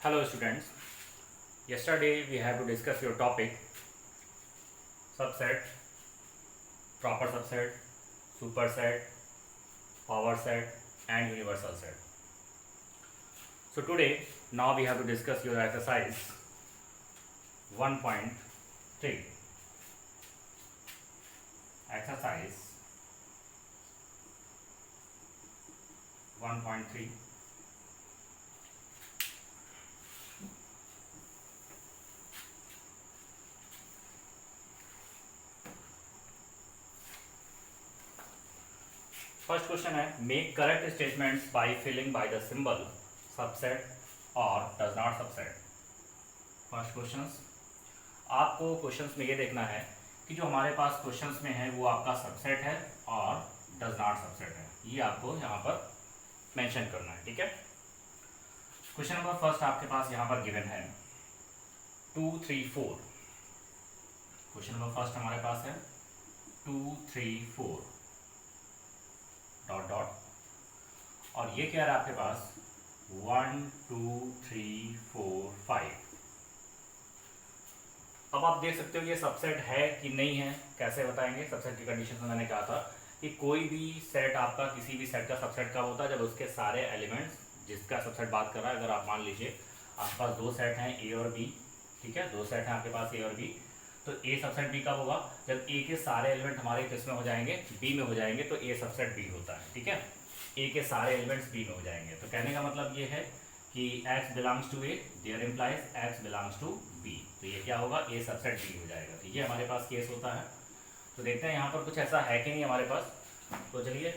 Hello students, yesterday we have to discuss your topic subset, proper subset, superset, power set and universal set. So today now we have to discuss your exercise 1.3. Exercise 1.3. First question है make correct statements by filling by the symbol subset और does not subset. First questions, आपको questions में ये देखना है कि जो हमारे पास क्वेश्चंस में है वो आपका सबसेट है और डज नॉट सबसेट है, ये आपको यहाँ पर मेंशन करना है। ठीक है, क्वेश्चन नंबर फर्स्ट आपके पास यहाँ पर गिवन है 2, 3, 4। क्वेश्चन नंबर फर्स्ट हमारे पास है 2, 3, 4 डॉट डॉट और ये क्या है आपके पास 1, 2, 3, 4, 5। अब आप देख सकते हो ये सबसेट है कि नहीं है, कैसे बताएंगे। सबसेट की कंडीशन में मैंने कहा था कि कोई भी सेट आपका किसी भी सेट का सबसेट कब होता है, जब उसके सारे एलिमेंट्स, जिसका सबसेट बात कर रहा है, अगर आप मान लीजिए आपके पास दो सेट हैं ए और बी, ठीक है, दो सेट हैं आपके पास ए और बी, तो ए सबसेट बी कब होगा, जब ए के सारे एलिमेंट हमारे किस में हो जाएंगे, बी में हो जाएंगे, तो ए सबसेट बी होता है। ठीक है, ए के सारे एलिमेंट्स बी में हो जाएंगे, तो कहने का मतलब ये है कि x belongs to A, there implies x belongs to B, तो ये क्या होगा, ए सबसेट बी हो जाएगा। तो ये हमारे पास केस होता है। तो देखते हैं यहाँ पर कुछ ऐसा है कि नहीं हमारे पास। तो चलिए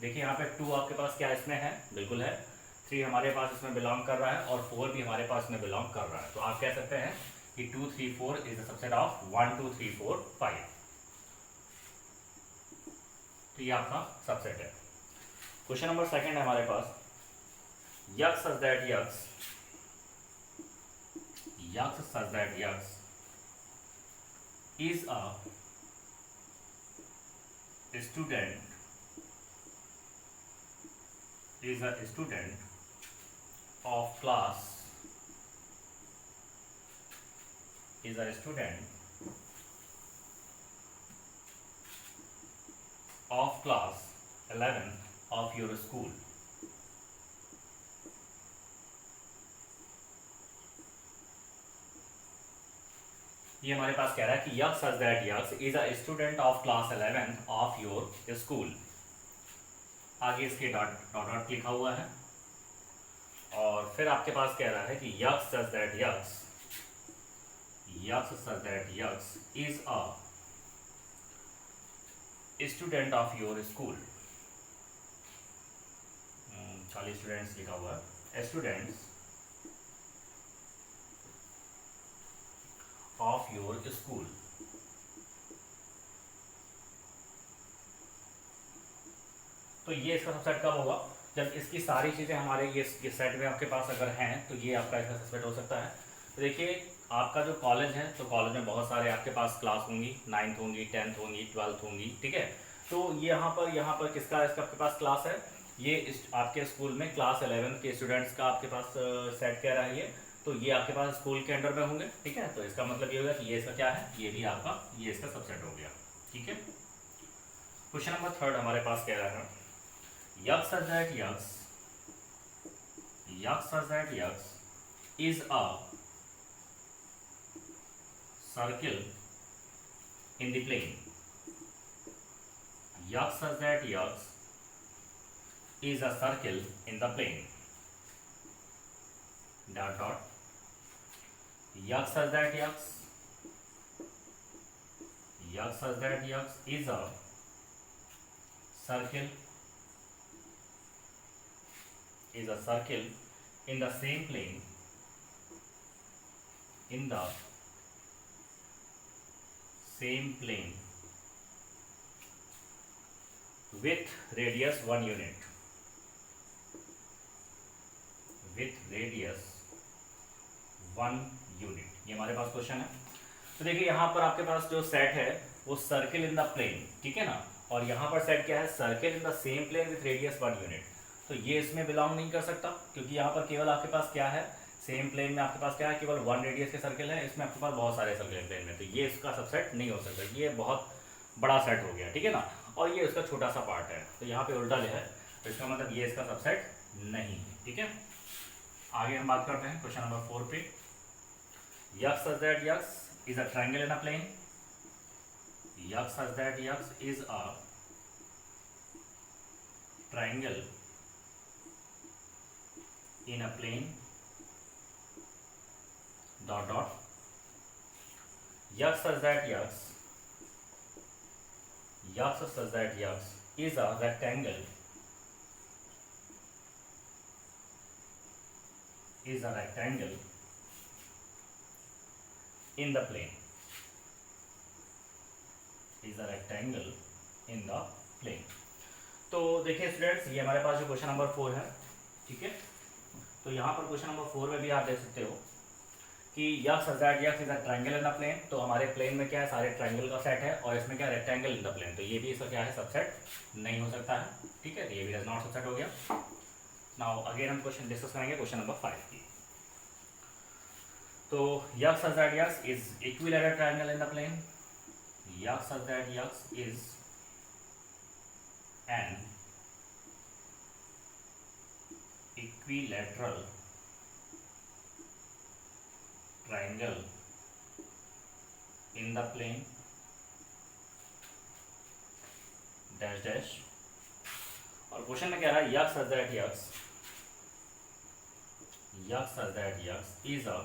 देखिए, यहाँ पे 2 आपके पास क्या इसमें है, बिल्कुल है। 3 हमारे पास इसमें बिलोंग कर रहा है और 4 भी हमारे पास इसमें बिलोंग कर रहा है। तो आप कह सकते हैं कि 2, 3, 4 इज द सबसेट ऑफ 1, 2, 3, 4, 5। तो ये आपका सबसेट है। क्वेश्चन नंबर सेकंड है हमारे पास x such that x is a student of class is a student of class 11 of your school. ये हमारे पास कह रहा है कि x such that x is a student of class 11 of your school. आगे इसके डॉट डॉट लिखा हुआ है और फिर आपके पास कह रहा है कि x such that x is a student of your school। खाली स्टूडेंट्स लिखा हुआ है, स्टूडेंट्स ऑफ योर स्कूल। तो ये इसका सबसेट कब होगा, जब इसकी सारी चीज़ें हमारे ये सेट में आपके पास अगर हैं, तो ये आपका इसका सबसेट हो सकता है। तो देखिए आपका जो कॉलेज है, तो कॉलेज में बहुत सारे आपके पास क्लास होंगी, 9th होंगी, 10th होंगी, 12th होंगी, ठीक है। तो ये यहाँ पर किसका इसका आपके पास क्लास है, ये आपके स्कूल में क्लास 11 के स्टूडेंट्स का आपके पास सेट कह रहा है ये, तो ये आपके पास स्कूल के अंडर में होंगे। ठीक है, तो इसका मतलब ये होगा कि ये इसका क्या है, ये भी आपका ये इसका सबसेट हो गया। ठीक है, क्वेश्चन नंबर थर्ड हमारे पास कह रहा है x such that x is a circle in the plane। X such that X is a circle in the plane dot dot X such that X is a circle in the same plane with radius 1 unit। ये हमारे पास question है। तो देखिए यहाँ पर आपके पास जो set है वो सर्किल इन द प्लेन, ठीक है ना, और यहाँ पर सेट क्या है, circle in the same plane with radius 1 unit. तो ये इसमें बिलोंग नहीं कर सकता क्योंकि यहाँ पर केवल आपके पास क्या है, सेम प्लेन में आपके पास क्या है, केवल 1 रेडियस के सर्कल है, इसमें आपके पास बहुत सारे सर्कल है प्लेन में, तो ये इसका सबसेट नहीं हो सकता, ये बहुत बड़ा सेट हो गया, ठीक है ना, और ये उसका छोटा सा पार्ट है, तो यहाँ पे उल्टा है, तो इसका मतलब ये इसका सबसेट नहीं है, ठीक है। आगे हम बात करते हैं क्वेश्चन नंबर 4 पे। X such that X is a triangle in a plane. X such that X is a triangle in a plane. Dot dot. X such that X. X such that X is a rectangle. Is a rectangle in the plane. Is a rectangle in the plane. तो देखिए students, ये हमारे पास जो question number 4 है, ठीक है, तो यहाँ पर क्वेश्चन नंबर 4 में भी आप देख सकते हो कि X such that X is a triangle in the plane, तो हमारे प्लेन में क्या है, सारे ट्रायंगल का सेट है, और इसमें क्या रेक्टेंगल इन द प्लेन, तो ये भी इसका क्या है, सबसेट नहीं हो सकता है, ठीक है, तो ये भी डज नॉट सबसेट हो गया। नाउ अगेन हम क्वेश्चन डिस्कस करेंगे क्वेश्चन नंबर 5 की। तो X such that X is equilateral triangle in the plane. X such that X is an equilateral triangle in the plane dash dash, और question में कह रहा है X such that X such that X is a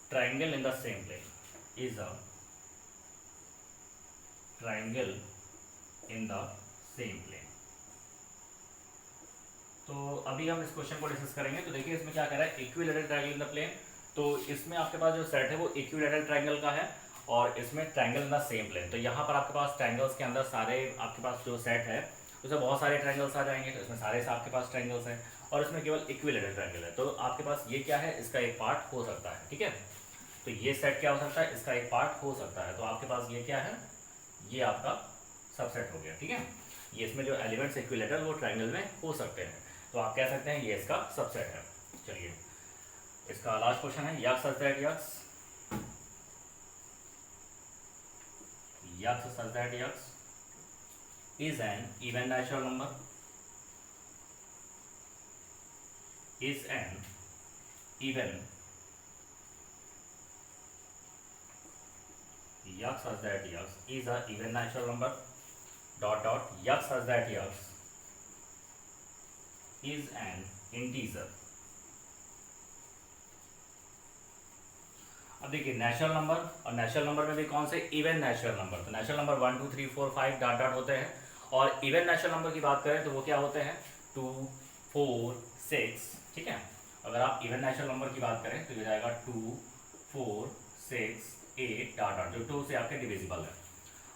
triangle in the same plane, is a triangle in the same plane। तो अभी हम इस question को डिस्कस करेंगे। तो देखिए इसमें क्या कह रहा है, equilateral triangle in the plane, तो इसमें आपके पास जो सेट है वो इक्विलैटरल ट्रायंगल का है, और इसमें triangle in the same plane, तो यहाँ पर आपके पास ट्रायंगल्स के अंदर सारे आपके पास जो सेट है उसमें बहुत सारे ट्रायंगल्स आ जाएंगे, तो इसमें सारे से आपके पास ट्रायंगल्स हैं, और इसमें केवल इक्विलैटरल ट्रायंगल है, तो आपके पास ये क्या है, इसका एक पार्ट हो सकता है, ठीक है, तो ये सेट क्या हो सकता है, इसका एक पार्ट हो सकता है, तो आपके पास ये क्या है, ये आपका सबसेट हो गया, ठीक है, ये इसमें जो एलिमेंट्स इक्विलैटरल वो ट्रायंगल में हो सकते हैं, तो आप कह सकते हैं ये इसका सबसेट है। चलिए इसका लास्ट क्वेश्चन है, X such that X such that X is an even natural number, is an even X such that X is a even natural number dot dot X such that X is an integer। अब देखिए natural number, और natural number में भी कौन से, even natural number, तो natural number 1 2 3 4 5 dot dot होते हैं, और इवन नेचुरल नंबर की बात करें तो वो क्या होते हैं, 2 4 6, ठीक है, अगर आप इवन नेचुरल नंबर की बात करें तो ये जाएगा 2 4 6 8 डॉट डॉट, जो 2 से आपके डिविजिबल है,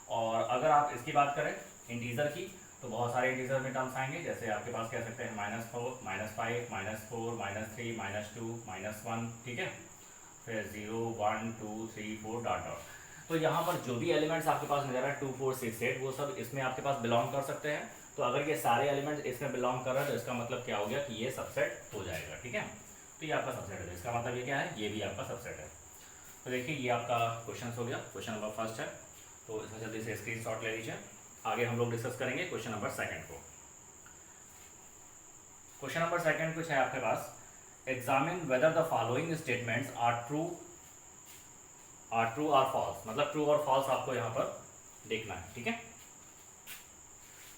और अगर आप इसकी बात करें इंटीजर की, तो बहुत सारे इंटीजर में टर्म्स आएंगे, जैसे आपके पास कह सकते हैं -4 -5 -4 -3 -2 -1, ठीक है, फिर 0 1 2 3 4 डॉट डॉट, तो यहाँ पर जो भी एलिमेंट्स आपके पास नजर है 2 4 6 8 वो सब इसमें आपके पास बिलोंग कर सकते हैं, तो अगर ये सारे एलिमेंट्स इसमें बिलोंग कर रहे हैं तो इसका मतलब क्या हो गया कि ये सबसेट हो जाएगा, ठीक है, तो ये आपका सबसेट है, इसका मतलब ये क्या है, ये भी आपका सबसेट है। तो देखिए ये आपका क्वेश्चन हो गया, क्वेश्चन नंबर फर्स्ट है, तो इसमें जल्दी से स्क्रीनशॉट ले लीजिए। आगे हम लोग डिस्कस करेंगे क्वेश्चन नंबर सेकंड को। क्वेश्चन नंबर सेकंड कुछ है आपके पास, examine whether the following statements are true और फॉल्स, मतलब ट्रू और फॉल्स आपको यहाँ पर देखना है, ठीक है,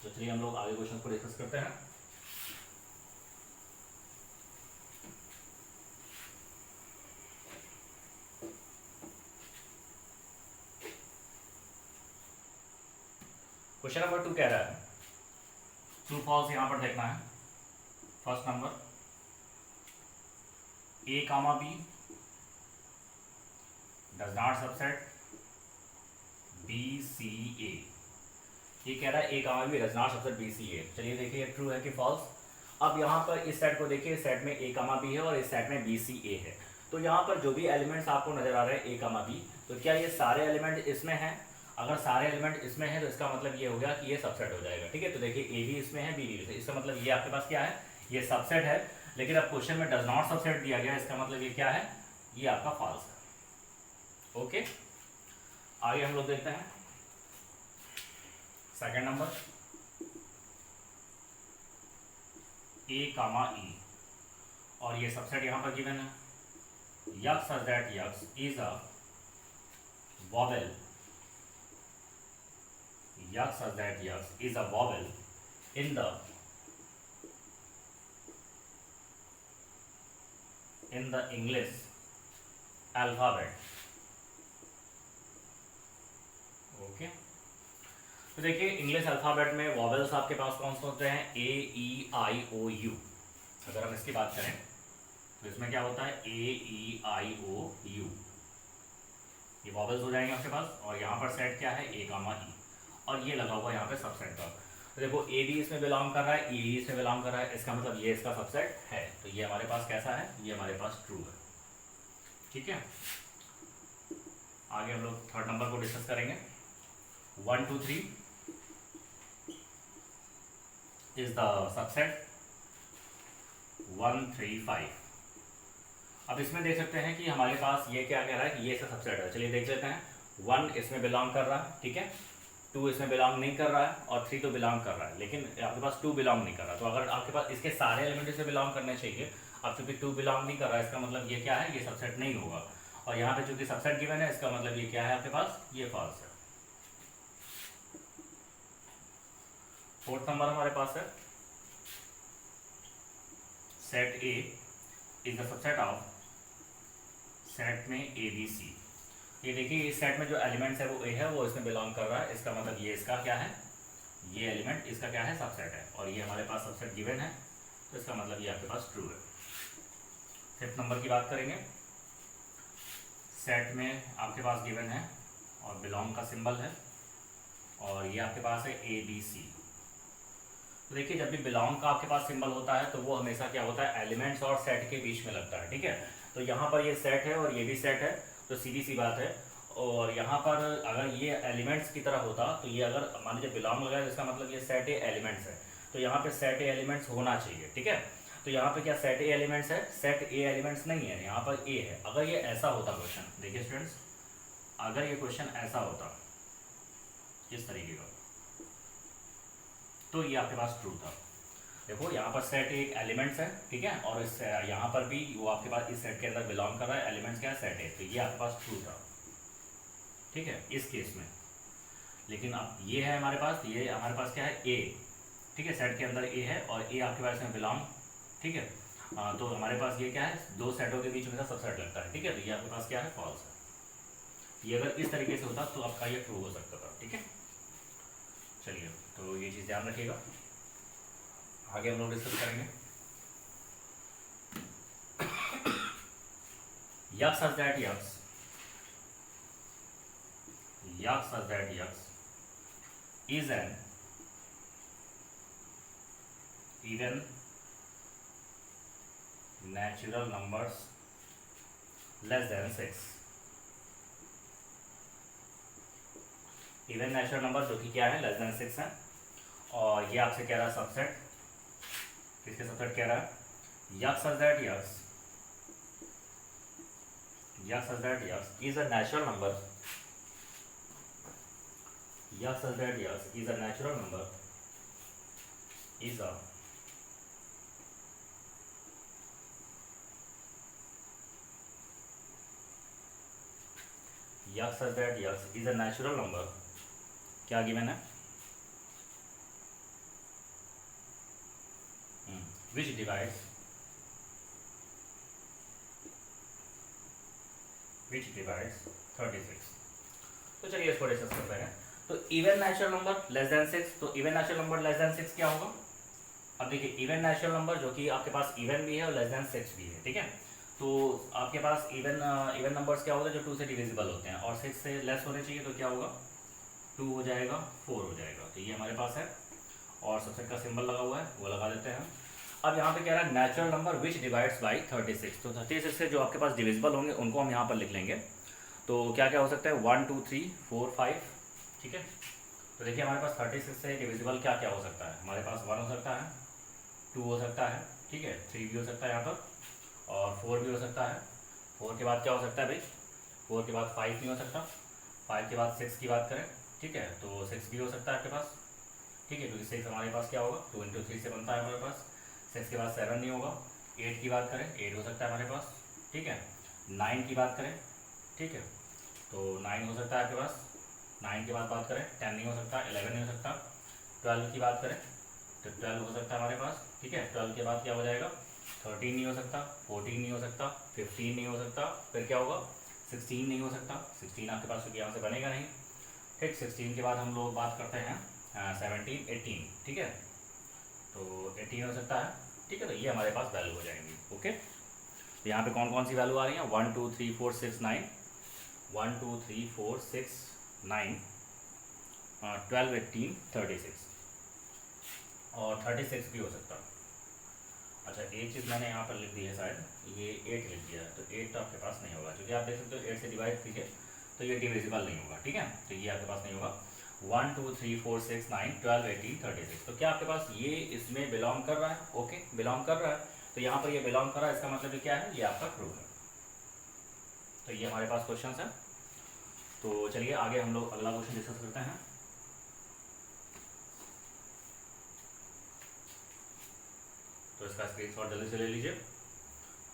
तो चलिए हम लोग आगे क्वेश्चन को डिस्कस करते हैं। क्वेश्चन नंबर 2 कह रहा है, ट्रू फॉल्स यहाँ पर देखना है। First number A, B does not subset B, C, A, ये कह रहा है A, B does not subset B, C, A। चलिए देखिए ट्रू है कि फॉल्स। अब यहाँ पर इस सेट को देखिए, इस सेट में A, B है और इस सेट में B, C, A है, तो यहाँ पर जो भी एलिमेंट्स आपको नजर आ रहे हैं A, B, तो क्या ये सारे एलिमेंट इसमें हैं, अगर सारे एलिमेंट इसमें हैं तो इसका मतलब ये हो गया कि ये सबसेट हो जाएगा, ठीक है, तो देखिए A भी इसमें है, B भी इसमें, इसका मतलब ये आपके पास क्या है, ये सबसेट है। लेकिन अब क्वेश्चन में डज नॉट सबसेट दिया गया, इसका मतलब ये क्या है, ये आपका फॉल्स है। ओके, आगे हम लोग देखते हैं सेकंड नंबर, ए कामा ई, और ये सबसेट यहां पर गिवन है, x such that x is a vowel, x such that x is a vowel in the English alphabet. Okay, तो देखिए इंग्लिश अल्फाबेट में वॉवेल्स आपके पास कौन से होते हैं, ए ई आई ओ यू। अगर हम इसकी बात करें तो इसमें क्या होता है, ए ई आई ओ यू, ये वॉवेल्स हो जाएंगे आपके पास, और यहाँ पर सेट क्या है, ए कामा ई, और ये लगा हुआ यहाँ पे सबसेट का। तो देखो ए भी इसमें बिलोंग कर रहा है, ई इसमें बिलोंग कर रहा है, इसका मतलब ये इसका सबसेट है, तो ये हमारे पास कैसा है, ये हमारे पास ट्रू है। ठीक है, आगे हम लोग थर्ड नंबर को डिस्कस करेंगे। 1 2 3 इज द सबसेट 1 3 5। अब इसमें देख सकते हैं कि हमारे पास ये क्या कह रहा है कि ये इसका सबसेट है। चलिए देख लेते हैं, 1 इसमें बिलोंग कर रहा है, ठीक है, 2 इसमें बिलोंग नहीं कर रहा है, और 3 तो बिलोंग कर रहा है, लेकिन आपके पास 2 बिलोंग नहीं कर रहा। तो अगर आपके पास इसके सारे एलिमेंट इसमें बिलोंग करने चाहिए, अब चूंकि 2 बिलोंग नहीं कर रहा है, इसका मतलब ये क्या है, ये सबसेट नहीं होगा, और यहाँ पे चूंकि सबसेट गिवन है, इसका मतलब ये क्या है आपके पास, ये फॉल्स है। फोर्थ नंबर हमारे पास है, set A is the subset of set में ए बी सी। ये देखिए इस सेट में जो एलिमेंट्स है वो ए है, वो इसमें बिलोंग कर रहा है, इसका मतलब ये इसका क्या है, ये एलिमेंट इसका क्या है, सबसेट है, और ये हमारे पास सबसेट गिवन है, तो इसका मतलब ये आपके पास ट्रू है। फिफ्थ नंबर की बात करेंगे, सेट में आपके पास गिवन है और बिलोंग का सिंबल है, और ये आपके पास है ए बी सी। तो देखिए जब भी बिलोंग का आपके पास सिंबल होता है तो वो हमेशा क्या होता है, एलिमेंट्स और सेट के बीच में लगता है। ठीक है, तो यहाँ पर ये सेट है और ये भी सेट है, तो सीधी सी बात है। और यहाँ पर अगर ये एलिमेंट्स की तरह होता तो ये अगर मान लीजिए बिलोंग लगा है, इसका मतलब ये सेट ए एलिमेंट्स है, तो यहाँ पे सेट ए एलिमेंट्स होना चाहिए। ठीक है, तो यहाँ पे क्या सेट ए एलिमेंट्स है, सेट ए एलिमेंट्स नहीं है, यहाँ पर ए है। अगर ये ऐसा होता क्वेश्चन, देखिए स्टूडेंट्स, अगर ये क्वेश्चन ऐसा होता इस तरीके का, तो ये आपके पास ट्रू था। देखो यहाँ पर सेट एक एलिमेंट्स है, ठीक है, और इस यहाँ पर भी वो आपके पास इस सेट के अंदर बिलोंग कर रहा है, एलिमेंट्स क्या है, सेट है, तो ये आपके पास ट्रू था। ठीक है, इस केस में। लेकिन अब ये है हमारे पास, ये हमारे पास क्या है, ए, ठीक है, सेट के अंदर ए है और ए आपके पास में बिलोंग, ठीक है, तो हमारे पास ये क्या है, दो सेटों के बीच में सबसेट लगता है। ठीक है, तो ये आपके पास क्या है, फॉल्स है। ये अगर इस तरीके से होता तो आपका ये ट्रू हो सकता था। ठीक है, चलिए, तो ये चीज़ ध्यान रखिएगा, आगे हम लोग डिस्कस करेंगे। X such that x, x such that x is an even natural numbers less than 6। Even natural number जो कि क्या है, लेस देन 6 है, और ये आपसे कह रहा है सबसेट, किसके सबसेट कह रहा है, x such that x, x such that x is a natural number, x such that x is a natural number, is a x such that x is a natural number, क्या given है, which divides 36। तो चलिए इसको discuss करते हैं। तो even natural number less than 6, तो even natural number less than 6 क्या होगा। अब देखिए इवन नेचुरल नंबर जो कि आपके पास इवन भी है और लेस देन 6 भी है, ठीक है, तो आपके पास इवन नंबर्स क्या होते हैं, जो 2 से डिविजिबल होते हैं, और 6 से लेस होने चाहिए, तो क्या होगा, 2 हो जाएगा, 4 हो जाएगा। तो ये हमारे पास है, और सबसेट का सिंबल लगा हुआ है, वो लगा देते हैं। अब यहाँ पे कह रहा है natural number which divides by 36, तो 36 से जो आपके पास डिविजिबल होंगे उनको हम यहाँ पर लिख लेंगे। तो क्या क्या हो सकता है, 1 2 3 4 5, ठीक है। तो देखिए हमारे पास 36 से डिविजिबल क्या क्या हो सकता है, हमारे पास 1 हो सकता है, 2 हो सकता है, ठीक ठीक है, 3 भी हो सकता है यहाँ पर और 4 भी हो सकता है। 4 के बाद क्या हो सकता है भाई, 4 के बाद 5 नहीं हो सकता। 5 के बाद 6 की बात करें, ठीक है, तो 6 भी हो सकता है आपके पास, ठीक है, क्योंकि 6 हमारे पास क्या होगा 2 इंटू 3 से बनता है हमारे पास। 6 के बाद 7 नहीं होगा। 8 की बात करें, 8 हो सकता है हमारे पास, ठीक है। 9 की बात करें, ठीक है, तो 9 हो सकता है आपके पास। 9 के बाद बात करें 10 नहीं हो सकता, 11 नहीं हो सकता। 12 की बात करें तो 12 हो सकता है हमारे पास, ठीक है। 12 के बाद क्या हो जाएगा, 13 नहीं हो सकता, 14 नहीं हो सकता, 15 नहीं हो सकता, फिर क्या होगा 16 नहीं हो सकता। 16 आपके पास क्योंकि यहाँ से बनेगा नहीं, ठीक। 16 के बाद हम लोग बात करते हैं 17 18, ठीक है, तो 18 हो सकता है, ठीक है। तो ये हमारे पास वैल्यू हो जाएंगी, ओके। तो यहाँ पे कौन कौन सी वैल्यू आ रही है, 1 2 3 4 6 9, 1 2 3 4 6 9, 12 18 36 और 36 भी हो सकता है। अच्छा, एक चीज़ मैंने यहाँ पर लिख दी है, शायद ये 8 लिख दिया है, तो 8 तो आपके पास नहीं होगा, क्योंकि आप देख सकते हो 8 से डिवाइड कीजिए तो ये डिविजिबल नहीं होगा, ठीक है, तो ये आपके पास नहीं होगा। 1 2 3 4 6 9 12 18 36, तो क्या आपके पास ये इसमें बिलोंग कर रहा है, ओके, बिलोंग कर रहा है। तो यहाँ पर ये बिलोंग कर रहा है, इसका मतलब क्या है, ये आपका ट्रू है। तो ये हमारे पास क्वेश्चन है। तो चलिए आगे हम लोग अगला क्वेश्चन डिस्कस करते हैं। तो इसका स्क्रीनशॉट जल्दी से ले लीजिए।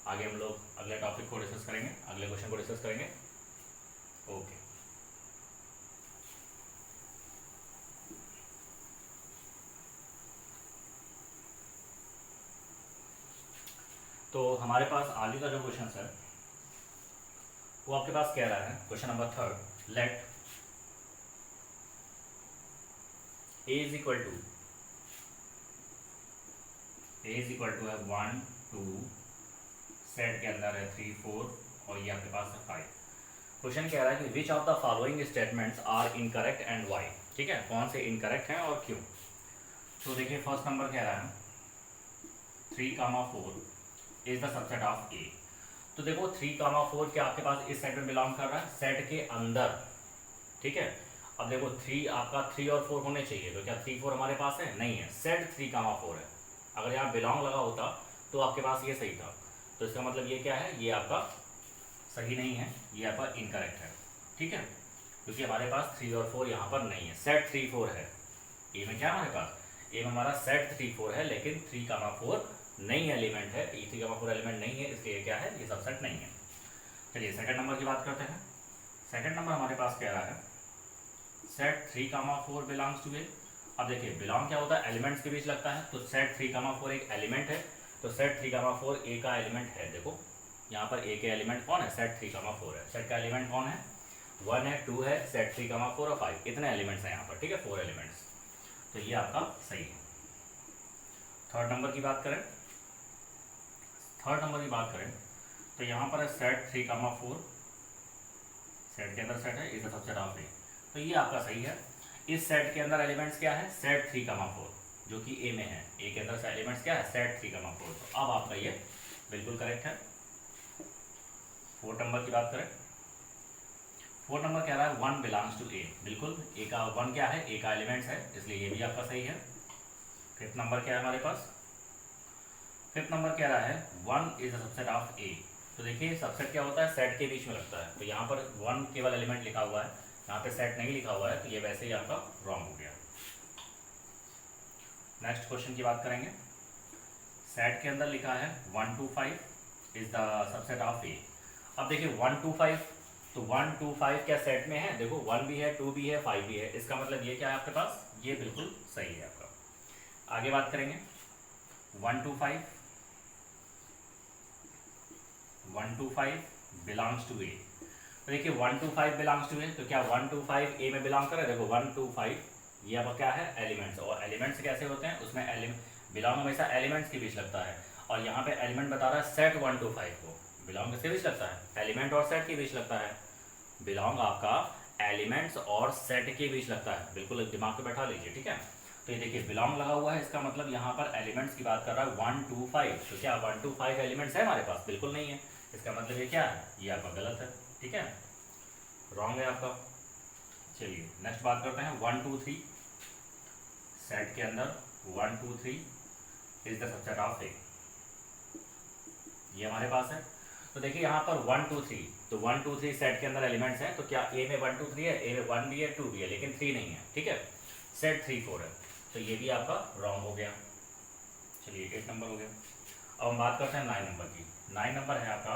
आगे हम लोग अगले टॉपिक को डिस्कस करेंगे, अगले क्वेश्चन को डिस्कस करेंगे, ओके। तो हमारे पास आगे का जो क्वेश्चन है वो आपके पास कह रहा है, question number 3, let a is equal to है 1 2, सेट के अंदर है 3 4 और ये आपके पास है 5। क्वेश्चन कह रहा है कि which of the following statements are incorrect and why, ठीक है, कौन से इनकरेक्ट हैं और क्यों। तो देखिए फर्स्ट नंबर कह रहा है 3 4 इज द सबसेट ऑफ ए। तो देखो 3 4 क्या आपके पास इस सेट में बिलोंग कर रहा है, सेट के अंदर, ठीक है। अब देखो 3 आपका 3 और 4 होने चाहिए, तो क्या 3 4 हमारे पास है, नहीं है, सेट 3 4 है। अगर यहाँ बिलोंग लगा होता तो आपके पास ये सही था, तो इसका मतलब ये क्या है, ये आपका सही नहीं है, ये आपका इनकरेक्ट है, ठीक है, क्योंकि हमारे पास 3 और 4 यहाँ पर नहीं है, सेट 3 4 है। ए में क्या है हमारे पास, ए में हमारा सेट 3 4 है, लेकिन 3 4 नहीं एलिमेंट है, ई 3 4 एलिमेंट नहीं है, इसलिए क्या है, ये सबसेट नहीं है। चलिए सेकंड नंबर की बात करते हैं। सेकंड नंबर हमारे पास कह रहा है सेट 3 4 बिलोंग्स टू ए। अब देखिए बिलोंग क्या होता है, एलिमेंट्स के बीच लगता है, तो सेट 3 4 एक एलिमेंट है, तो सेट 3 4 ए का एलिमेंट है। देखो यहाँ पर ए के एलिमेंट कौन है, सेट 3 4 है, सेट का एलिमेंट कौन है, 1 है, 2 है, सेट 3 4 और 5, इतने एलिमेंट्स हैं यहाँ पर, ठीक है, 4 एलिमेंट्स, तो ये आपका सही है। थर्ड नंबर की बात करें, तो यहाँ पर है सेट 3 4, सेट के अंदर सेट है, इज द सबसेट ऑफ ए, तो ये आपका सही है। इस सेट के अंदर एलिमेंट्स क्या है, सेट 3 4, जो कि ए में है, ए के अंदर से एलिमेंट्स क्या है, सेट 3 4, तो अब आपका ये बिल्कुल करेक्ट है। फोर्थ नंबर की बात करें, फोर्थ नंबर कह रहा है 1 बिलोंग्स टू ए, बिल्कुल ए का 1 क्या है, ए का एलिमेंट्स है, इसलिए ये भी आपका सही है। फिफ्थ नंबर क्या है हमारे पास, फिफ्थ नंबर कह रहा है 1 इज द सबसेट ऑफ ए। तो देखिए सबसेट क्या होता है, सेट के बीच में लगता है, तो यहाँ पर 1 केवल एलिमेंट लिखा हुआ है, यहाँ पे सेट नहीं लिखा हुआ है, तो ये वैसे ही आपका रॉन्ग हो गया। नेक्स्ट क्वेश्चन की बात करेंगे। सेट के अंदर लिखा है 1 2 5 इज द सबसेट ऑफ ए। अब देखिए 1 2 5, तो 1 2 5 क्या सेट में है, देखो 1 भी है, 2 भी है, 5 भी है, इसका मतलब ये क्या है आपके पास, ये बिल्कुल सही है आपका। आगे बात करेंगे 1 2 5 बिलोंग्स टू ए। तो देखिए 1 2 5 बिलोंग्स टू ए, तो क्या 1 2 5 ए में बिलोंग करे, देखो 1 2 5 ये आपका क्या है, एलिमेंट्स, और एलिमेंट्स कैसे होते हैं, उसमें बिलोंग हमेशा एलिमेंट्स के बीच लगता है, और यहाँ पे एलिमेंट बता रहा है सेट 1 2 5 को, बिलोंग किसके बीच लगता है, एलिमेंट और सेट के बीच लगता है, बिलोंग आपका एलिमेंट्स और सेट के बीच लगता है, बिल्कुल दिमाग पे बैठा लीजिए, ठीक है। तो ये देखिए बिलोंग लगा हुआ है, इसका मतलब यहाँ पर एलिमेंट्स की बात कर रहा है 1 2 5, तो क्या 1 2 5 एलिमेंट्स है हमारे पास, बिल्कुल नहीं है, इसका मतलब ये क्या है, ये आपका गलत है, ठीक है, रॉन्ग है आपका। चलिए नेक्स्ट बात करते हैं 1 2 3, सेट के अंदर 1 2 3 इज द सबसेट ऑफ ए। ये हमारे पास है। तो देखिए यहाँ पर 1 2 3, तो 1 2 3 सेट के अंदर एलिमेंट्स हैं, तो क्या ए में 1 2 3 है, ए में 1 भी है 2 भी है, लेकिन 3 नहीं है, ठीक है। सेट 3 4 है, तो ये भी आपका रॉन्ग हो गया। चलिए 8 नंबर हो गया। अब हम बात करते हैं 9 नंबर की। 9 नंबर है आपका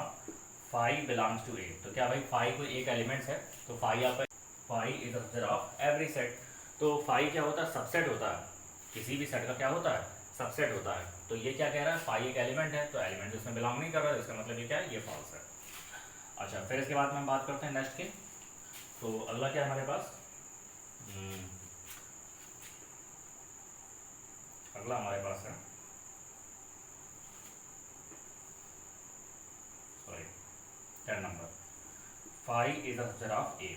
5 बिलोंग्स टू 8। तो क्या भाई 5 कोई एक एलिमेंट्स है, तो 5 आपका 5 is the subset of every set. तो 5 क्या होता है, सबसेट होता है, किसी भी सेट का क्या होता है, सबसेट होता है। तो ये क्या कह रहा है, 5 एक एलिमेंट है, तो एलिमेंट उसमें बिलोंग नहीं कर रहा है, इसका मतलब ये क्या है, ये फॉल्स है। अच्छा, फिर इसके बाद में हम बात करते हैं नेक्स्ट के। तो अगला क्या है हमारे पास, अगला हमारे पास है, sorry 10 number, 5 is the subset of a.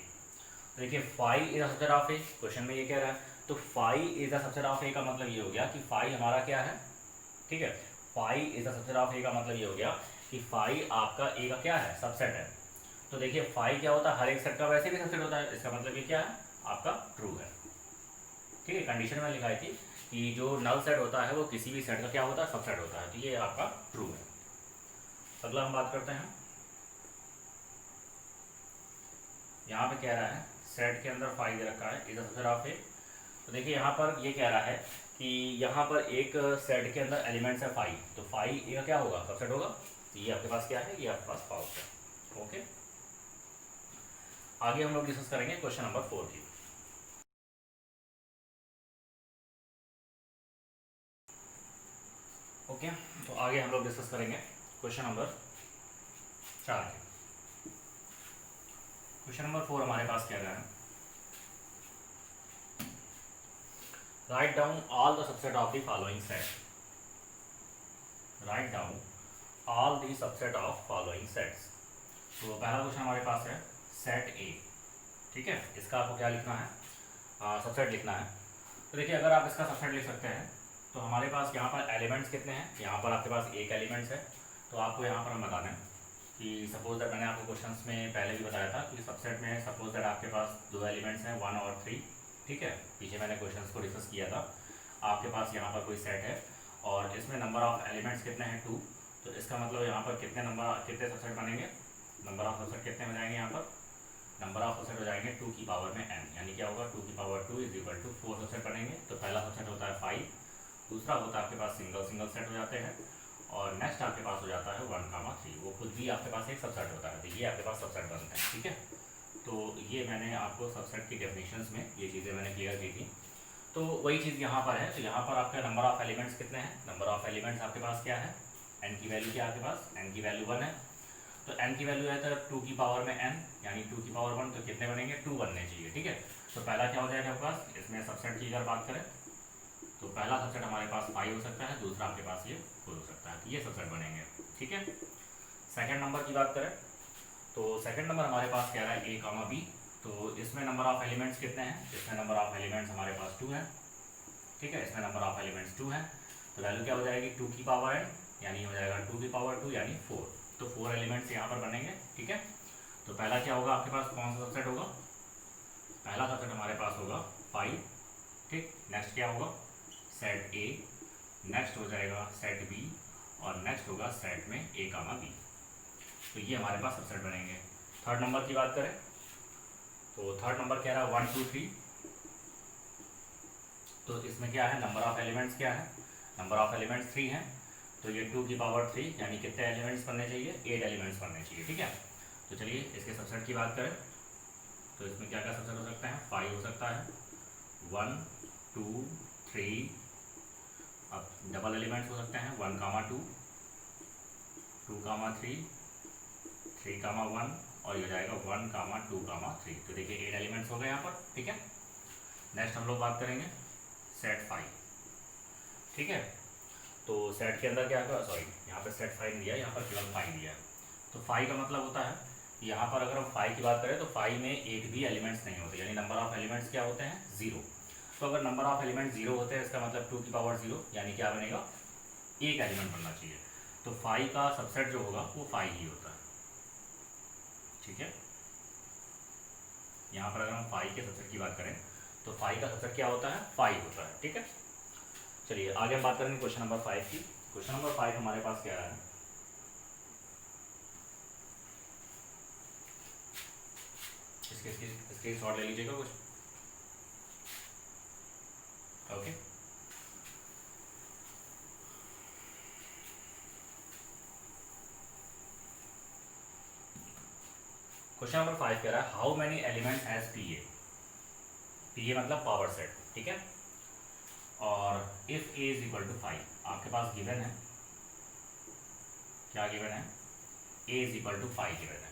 देखिए 5 is the subset of a, question में ये कह रहा है, तो 5 is the subset of a का मतलब ये हो गया कि 5 हमारा क्या है, ठीक है। 5 is the subset of a का मतलब ये हो गया कि 5 आपका ए का क्या है, सबसेट है। तो देखिए 5 क्या होता है, हर एक सेट का वैसे भी सबसेट होता है, इसका मतलब ये क्या है, आपका ट्रू है, ठीक है। कंडीशन में लिखाई थी कि जो नल सेट होता है वो किसी भी सेट का क्या होता है, सबसेट होता है, तो ये आपका ट्रू है। अगला हम बात करते हैं, यहाँ पे कह रहा है सेट के अंदर 5 दे रखा है, इधर सबसेट ऑफ ए। तो देखिए यहाँ पर ये कह रहा है कि यहाँ पर एक सेट के अंदर एलिमेंट्स है 5, तो 5 का क्या होगा, सबसेट होगा। तो ये आपके पास क्या है, ये आपके पास फॉल्स है, ओके। आगे हम लोग डिस्कस करेंगे क्वेश्चन नंबर 4 की। ओके, तो आगे हम लोग डिस्कस करेंगे क्वेश्चन नंबर 4 की। क्वेश्चन नंबर 4 हमारे पास क्या है, write down all the subset of the following set. Write down all the subset of following sets. तो पहला क्वेश्चन हमारे पास है सेट ए, ठीक है। इसका आपको क्या लिखना है, सबसेट लिखना है। तो देखिए अगर आप इसका सबसेट लिख सकते हैं, तो हमारे पास यहाँ पर एलिमेंट्स कितने हैं, यहाँ पर आपके पास एक एलिमेंट्स है। तो आपको यहाँ पर हम बता दें कि सपोज दैट मैंने आपको क्वेश्चंस में पहले भी बताया था कि सबसेट में सपोज दैट आपके पास दो एलिमेंट्स हैं 1 और 3, ठीक है। पीछे मैंने क्वेश्चंस को डिस्कस किया था। आपके पास यहाँ पर कोई सेट है और इसमें नंबर ऑफ एलिमेंट्स कितने हैं 2, तो इसका मतलब यहाँ पर कितने सबसेट बनेंगे, नंबर ऑफ सबसेट कितने हो जाएंगे, यहाँ पर नंबर ऑफ सबसेट हो जाएंगे 2 की पावर में n, यानी क्या होगा 2 की power 2 is equal to 4 subset बनेंगे। तो पहला सबसेट होता है 5, दूसरा होता है आपके पास सिंगल सेट हो जाते हैं, और नेक्स्ट आपके पास हो जाता है 1 3, वो खुद भी आपके पास एक सबसेट होता है, तो ये आपके पास सबसेट बनते हैं, ठीक है। तो ये मैंने आपको सबसेट की डेफिनेशंस में ये चीज़ें मैंने क्लियर की थी। तो वही चीज़ यहाँ पर है। तो यहाँ पर आपका नंबर ऑफ एलिमेंट्स कितने हैं, नंबर ऑफ एलिमेंट्स आपके पास क्या है, n की वैल्यू क्या है आपके पास, n की वैल्यू 1 है। तो n की वैल्यू है तो 2 की पावर में n, यानी 2 की पावर 1, तो कितने बनेंगे, 2 बनने चाहिए, ठीक है। तो पहला क्या हो जाएगा आपके पास, इसमें सबसेट की अगर बात करें तो पहला सबसेट हमारे पास 5 हो सकता है, दूसरा आपके पास ये 4 हो सकता है, तो ये सबसेट बनेंगे, ठीक है। सेकंड नंबर की बात करें तो सेकंड नंबर हमारे पास क्या है, a, b। तो इसमें नंबर ऑफ एलिमेंट्स कितने हैं, इसमें नंबर ऑफ एलिमेंट्स हमारे पास 2 है, ठीक है। इसमें नंबर ऑफ एलिमेंट्स 2 है, तो वैल्यू क्या हो जाएगी 2 की पावर n, यानी हो जाएगा 2 की पावर 2 यानी 4। तो 4 एलिमेंट्स यहाँ पर बनेंगे, ठीक है। तो पहला क्या होगा आपके पास, कौन सा सबसेट होगा, पहला सबसेट हमारे पास होगा 5, ठीक। नेक्स्ट क्या होगा, सेट ए, नेक्स्ट हो जाएगा सेट बी, और नेक्स्ट होगा सेट में a, b। तो ये हमारे पास सबसेट बनेंगे। थर्ड नंबर की बात करें तो थर्ड नंबर कह रहा है 1 2 3। तो इसमें क्या है, नंबर ऑफ एलिमेंट्स क्या है, नंबर ऑफ एलिमेंट्स 3 हैं। तो ये 2 की पावर 3, यानी कितने एलिमेंट्स बनने चाहिए, 8 एलिमेंट्स बनने चाहिए, ठीक है। तो चलिए इसके सबसेट की बात करें तो इसमें क्या क्या सबसेट हो सकता है, 5 हो सकता है, 1 2 3। अब डबल एलिमेंट्स हो सकते हैं 1 2 2 3 3 1, और ये हो जाएगा 1 2 3। तो देखिए 8 एलिमेंट्स हो गए यहाँ पर, ठीक है। नेक्स्ट हम लोग बात करेंगे सेट 5, ठीक है। तो सेट के अंदर क्या है, सॉरी यहाँ पे सेट 5 दिया है, यहाँ पर केवल 5 दिया है। तो 5 का मतलब होता है कि यहाँ पर अगर हम 5 की बात करें तो 5 में एक भी एलिमेंट्स नहीं होते, यानी नंबर ऑफ एलिमेंट्स क्या होते हैं, 0। तो अगर नंबर ऑफ एलिमेंट्स 0 होते हैं, इसका मतलब 2 की पावर 0, यानी क्या बनेगा, एक एलिमेंट बनना चाहिए। तो 5 का सबसेट जो होगा वो 5 ही होता है, ठीक है। यहाँ पर अगर हम 5 के सबसेट की बात करें तो 5 का सबसेट क्या होता है, 5 होता है, ठीक है। चलिए आगे हम बात करेंगे क्वेश्चन नंबर 5 की। क्वेश्चन नंबर 5 हमारे पास क्या है, इसकी स्क्रीनशॉट ले लीजिएगा कुछ। ओके, क्वेश्चन नंबर 5 कह रहा है how many elements has P A मतलब पावर सेट, ठीक है। और if A is equal to 5, आपके पास गिवन है, क्या गिवन है, ए इज इक्वल टू 5 गिवन है।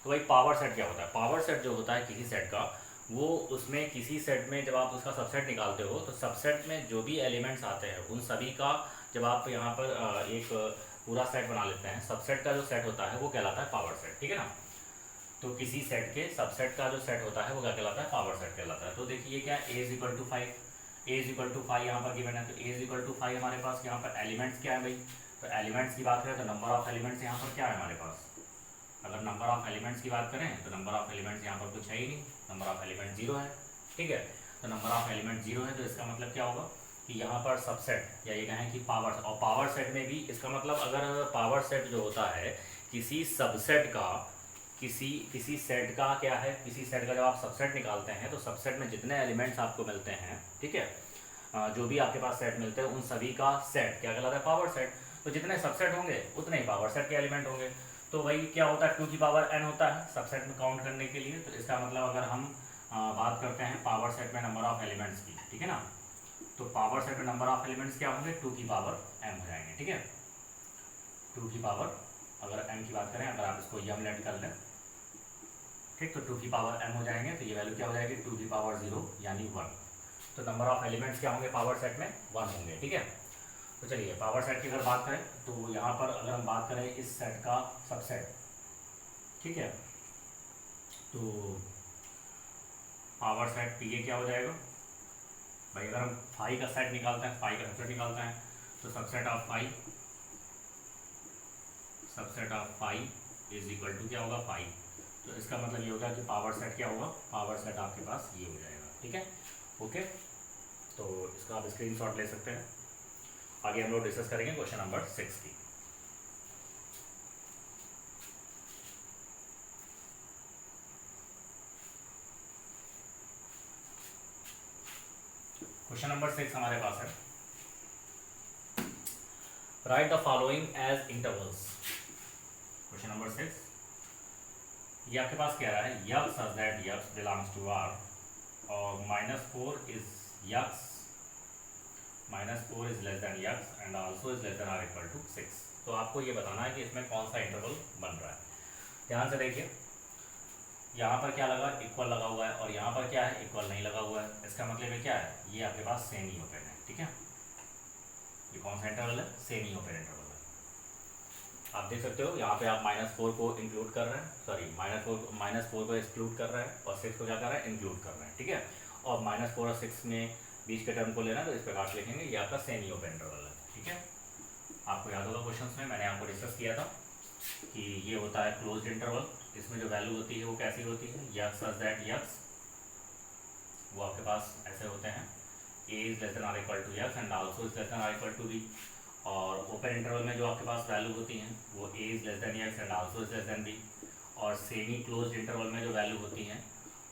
तो भाई पावर सेट क्या होता है, पावर सेट जो होता है किसी सेट का, वो उसमें किसी सेट में जब आप उसका सबसेट निकालते हो तो सबसेट में जो भी एलिमेंट्स आते हैं उन सभी का जब आप यहाँ पर एक पूरा सेट बना लेते हैं, सबसेट का जो सेट होता है वो कहलाता है पावर सेट, ठीक है ना। तो किसी सेट के सबसेट का जो सेट होता है वो क्या कहलाता है, पावर सेट कहलाता है। तो देखिए क्या है, ए is equal to 5, a is equal to 5 यहाँ पर गिवन है, तो ए इज इक्वल टू 5 हमारे पास यहाँ पर एलिमेंट्स क्या है भाई, तो एलिमेंट्स की बात करें तो नंबर ऑफ एलिमेंट्स यहाँ पर क्या है हमारे पास, अगर नंबर ऑफ एलिमेंट्स की बात करें तो नंबर ऑफ एलिमेंट्स यहाँ पर कुछ है ही नहीं, नंबर ऑफ एलिमेंट 0 है, ठीक है। तो नंबर ऑफ एलिमेंट 0 है, तो इसका मतलब क्या होगा कि यहाँ पर सबसेट या ये कहें कि पावर, और पावर सेट में भी इसका मतलब अगर पावर सेट जो होता है किसी सबसेट का, किसी सेट का क्या है, किसी सेट का जब आप सबसेट निकालते हैं तो सबसेट में जितने एलिमेंट्स आपको मिलते हैं, ठीक है, जो भी आपके पास सेट मिलते हैं उन सभी का सेट क्या कहलाता है, पावर सेट। तो जितने सबसेट होंगे उतने ही पावर सेट के एलिमेंट होंगे। तो वही क्या होता है, 2 की पावर n होता है सबसेट में काउंट करने के लिए। तो इसका मतलब अगर हम बात करते हैं पावर सेट में नंबर ऑफ एलिमेंट्स की, ठीक है ना, तो पावर सेट में नंबर ऑफ एलिमेंट्स क्या होंगे, 2 की पावर m हो जाएंगे, ठीक है। 2 की पावर अगर m की बात करें, अगर आप इसको यम लेट कर लें, ठीक, तो 2 की पावर m हो जाएंगे, तो ये वैल्यू क्या हो जाएगी, 2 की पावर 0 यानी 1। तो नंबर ऑफ एलिमेंट्स क्या होंगे पावर सेट में, 1 होंगे, ठीक है। तो चलिए पावर सेट की अगर बात करें तो यहाँ पर अगर हम बात करें इस सेट का सबसेट, ठीक है, तो पावर सेट पी ए क्या हो जाएगा भाई, अगर हम 5 का सेट निकालते हैं, 5 का सबसेट निकालते हैं, तो subset of 5 is equal to क्या होगा, 5। तो इसका मतलब ये होगा कि पावर सेट क्या होगा, पावर सेट आपके पास ये हो जाएगा, ठीक है। ओके, तो इसका आप स्क्रीनशॉट ले सकते हैं। आगे हम लोग डिस्कस करेंगे क्वेश्चन नंबर 6 की। क्वेश्चन नंबर 6 हमारे पास है, write the following as intervals. Question number 6 ये आपके पास कह रहा है x such that x belongs to R और -4 is less than x and also is less than or equal to 6। तो आपको ये बताना है कि इसमें कौन सा इंटरवल बन रहा है। ध्यान से देखिए, यहाँ पर क्या लगा, इक्वल लगा हुआ है, और यहाँ पर क्या है, इक्वल नहीं लगा हुआ है। इसका मतलब ये क्या है, ये आपके पास सेमी ओपन है, ठीक है। ये कौन सा इंटरवल है, सेमी ओपन इंटरवल है। आप देख सकते हो यहाँ पे आप -4 को इंक्लूड कर रहे हैं, सॉरी -4 को एक्सक्लूड कर रहे हैं और 6 को क्या कर रहे हैं, इंक्लूड कर रहे हैं, ठीक है। और -4 और 6 में बीच के टर्म को लेना है, तो इस प्रकार से लिखेंगे, ये आपका सेमी ओपन इंटरवल है, ठीक है। आपको याद होगा क्वेश्चन में मैंने आपको डिस्कस किया था कि ये होता है क्लोज्ड इंटरवल। इसमें जो वैल्यू होती है वो कैसी होती है, यक्स सच दैट यक्स, वो आपके पास ऐसे होते हैं, a is less than or equal to x and also is less than or equal to b. और ओपन इंटरवल में जो आपके पास वैल्यू होती हैं वो a is less than x and also is less than b. और semi closed interval में जो वैल्यू होती हैं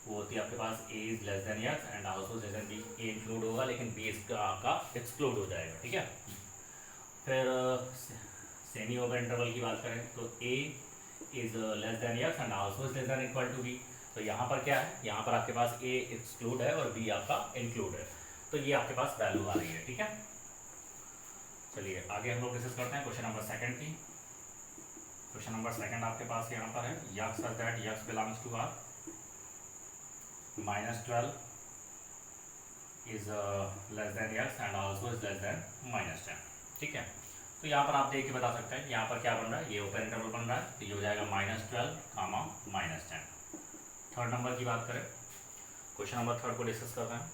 वो होती है आपके पास a is less than x and also is less than b. A include होगा लेकिन बी का एक्सक्लूड हो जाएगा, ठीक है। फिर सेमी ओपन इंटरवल की बात करें तो a is less than x and also is less than equal to B. तो यहाँ पर क्या है, यहाँ पर आपके पास ए एक्सक्लूड है और बी आपका इंक्लूड है, तो ये आपके पास वैल्यू आ रही है, ठीक है। चलिए आगे हम लोग डिस्कस करते हैं क्वेश्चन नंबर 2 की। क्वेश्चन नंबर 2 आपके पास यहाँ पर है, x such that x belongs to R -12 is less than x and also is less than -10, ठीक है। तो यहाँ पर आप देख के बता सकते हैं कि यहाँ पर क्या बन रहा है, ये ओपन इंटरवल बन रहा है, तो ये हो जाएगा -12 कामा -10। थर्ड नंबर की बात करें, क्वेश्चन नंबर 3 को डिस्कस करते हैं,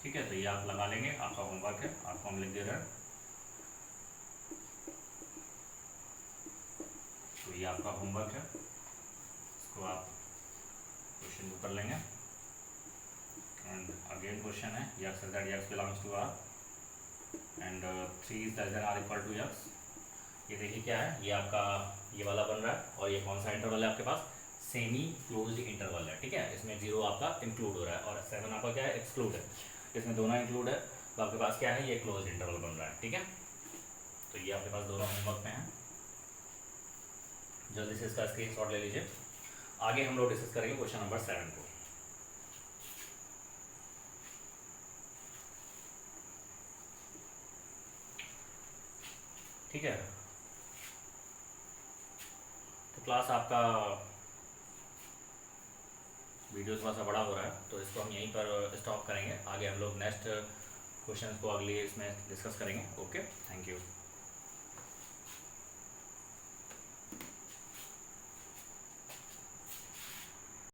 ठीक है। तो ये आप लगा लेंगे, आपका होमवर्क है, आपको हम लिख दे रहे हैं। तो ये आपका होमवर्क है, इसको आप क्वेश्चन को कर लेंगे। एंड अगेन क्वेश्चन है, x such that x belongs to R and 3 is less than or equal to x. ये देखिए क्या है, ये आपका ये वाला बन रहा है और ये कौन सा इंटरवल है आपके पास, सेमी क्लोज्ड इंटरवल है, ठीक है। इसमें 0 आपका इंक्लूड हो रहा है और 7 आपका क्या है, एक्सक्लूड है। इसमें दोनों इंक्लूड है, तो आपके पास क्या है, ये क्लोज्ड इंटरवल बन रहा है, ठीक है। तो ये आपके पास दोनों होमवर्क में है, जल्दी से इसका स्क्रीनशॉट ले लीजिए। आगे हम लोग डिस्कस करेंगे क्वेश्चन नंबर 7 को। ठीक है, तो क्लास आपका वीडियो थोड़ा सा बड़ा हो रहा है, तो इसको हम यहीं पर स्टॉप करेंगे। आगे हम लोग नेक्स्ट क्वेश्चन को अगली इसमें डिस्कस करेंगे। Okay, thank you.